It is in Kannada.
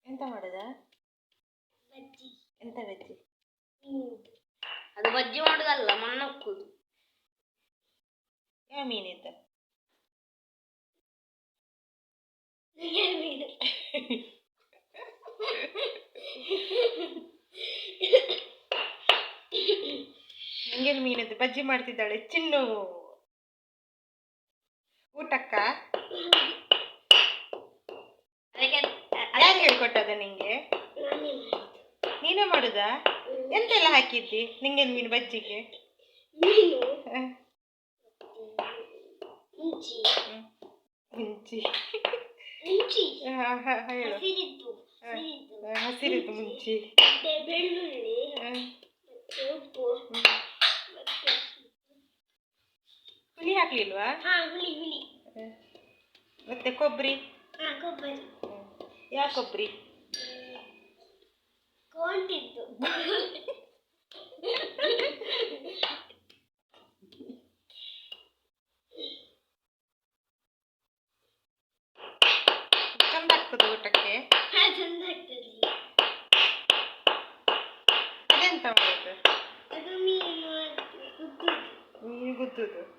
ಎಂತ ಮಾಡುದ? ಬಜ್ಜಿ. ಎಂತ ಬಜ್ಜಿ? ಅದು ಬಜ್ಜಿ ಮಾಡುದಲ್ಲ, ಮಣ್ಣಕ್ಕುದು. ಯಾವ ಮೀನಿತ್ತು? ಮೀನು. ನಂಗೇನು ಮೀನದ್ದು ಬಜ್ಜಿ ಮಾಡ್ತಿದ್ದಾಳೆ ಚಿನ್ನು. ಊಟಕ್ಕ ಯಾರು ಹೇಳ್ಕೊಟ್ಟದ ನಿಂಗೆ? ನೀನೇ ಮಾಡುದಾ? ಎಂತೆಲ್ಲ ಹಾಕಿದ್ದಿ ನಿಂಗೇನು ಮೀನು ಬಜ್ಜಿಗೆ? ಮೀನು, ಮುಂಚಿ ಹಸಿರಿದ್ದು ಮುಂಚಿ, ಬೆಳ್ಳುಳ್ಳಿ, ಉಪ್ಪು, ಹುಳಿ ಹಾಕ್ಲಿಲ್ವಾ? ಹುಳಿ. ಮತ್ತೆ ಕೊಬ್ಬರಿ? ಕೊಬ್ಬರಿ. ಯಾವ ಕೊಬ್ಬರಿ? ಕೊಂಡಿದ್ದು. ಚಂದ ಆಗ್ತದೆ ಊಟಕ್ಕೆ? ಚಂದ ಆಗ್ತದೆ. ಅದೆಂತ ಮಾಡೋದು? ಅದು ಮೀನು ಗುದ್ದುದು.